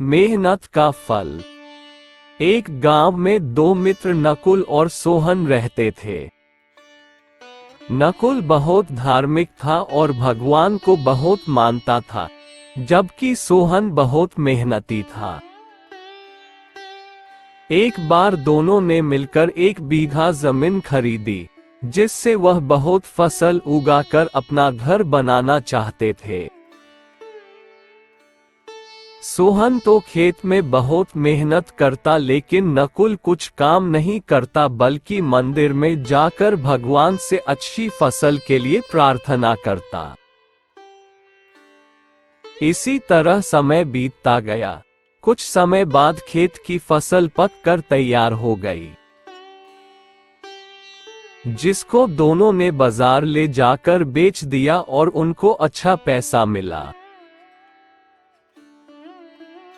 मेहनत का फल। एक गांव में दो मित्र नकुल और सोहन रहते थे। नकुल बहुत धार्मिक था और भगवान को बहुत मानता था, जबकि सोहन बहुत मेहनती था। एक बार दोनों ने मिलकर 1 बीघा जमीन खरीदी, जिससे वह बहुत फसल उगाकर अपना घर बनाना चाहते थे। सोहन तो खेत में बहुत मेहनत करता, लेकिन नकुल कुछ काम नहीं करता बल्कि मंदिर में जाकर भगवान से अच्छी फसल के लिए प्रार्थना करता। इसी तरह समय बीतता गया। कुछ समय बाद खेत की फसल पककर तैयार हो गई, जिसको दोनों ने बाजार ले जाकर बेच दिया और उनको अच्छा पैसा मिला।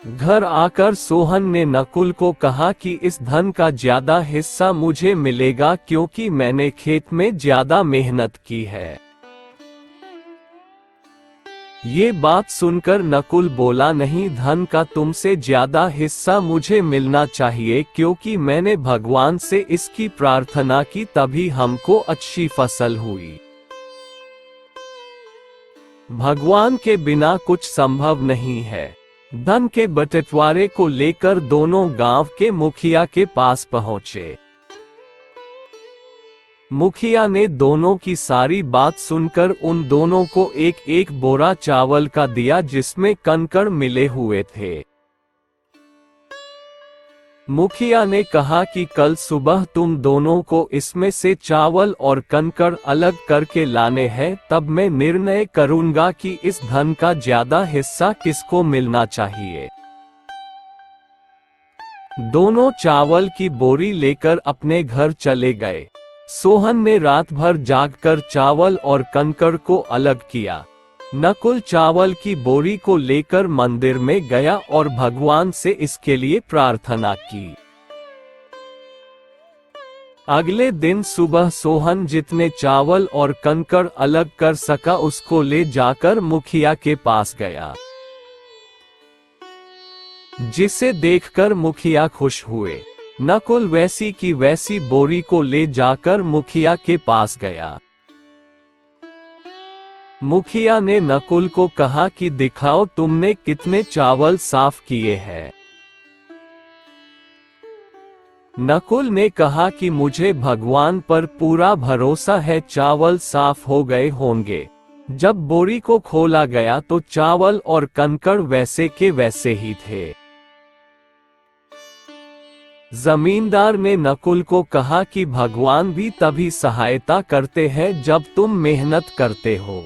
घर आकर सोहन ने नकुल को कहा कि इस धन का ज्यादा हिस्सा मुझे मिलेगा, क्योंकि मैंने खेत में ज्यादा मेहनत की है। ये बात सुनकर नकुल बोला, नहीं, धन का तुमसे ज्यादा हिस्सा मुझे मिलना चाहिए, क्योंकि मैंने भगवान से इसकी प्रार्थना की, तभी हमको अच्छी फसल हुई। भगवान के बिना कुछ संभव नहीं है। धन के बंटवारे को लेकर दोनों गांव के मुखिया के पास पहुंचे। मुखिया ने दोनों की सारी बात सुनकर उन दोनों को एक एक बोरा चावल का दिया, जिसमें कंकड़ मिले हुए थे। मुखिया ने कहा कि कल सुबह तुम दोनों को इसमें से चावल और कंकड़ अलग करके लाने हैं, तब मैं निर्णय करूंगा कि इस धन का ज्यादा हिस्सा किसको मिलना चाहिए। दोनों चावल की बोरी लेकर अपने घर चले गए। सोहन ने रात भर जागकर चावल और कंकड़ को अलग किया। नकुल चावल की बोरी को लेकर मंदिर में गया और भगवान से इसके लिए प्रार्थना की। अगले दिन सुबह सोहन जितने चावल और कंकड़ अलग कर सका उसको ले जाकर मुखिया के पास गया, जिसे देखकर मुखिया खुश हुए। नकुल वैसी की वैसी बोरी को ले जाकर मुखिया के पास गया। मुखिया ने नकुल को कहा कि दिखाओ तुमने कितने चावल साफ किए हैं। नकुल ने कहा कि मुझे भगवान पर पूरा भरोसा है, चावल साफ हो गए होंगे। जब बोरी को खोला गया तो चावल और कंकड़ वैसे के वैसे ही थे। जमींदार ने नकुल को कहा कि भगवान भी तभी सहायता करते हैं जब तुम मेहनत करते हो।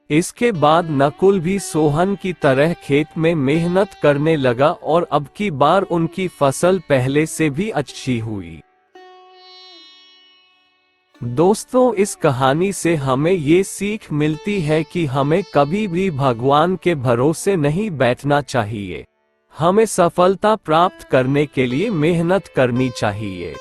इसके बाद नकुल भी सोहन की तरह खेत में मेहनत करने लगा और अब की बार उनकी फसल पहले से भी अच्छी हुई। दोस्तों, इस कहानी से हमें ये सीख मिलती है कि हमें कभी भी भगवान के भरोसे नहीं बैठना चाहिए। हमें सफलता प्राप्त करने के लिए मेहनत करनी चाहिए।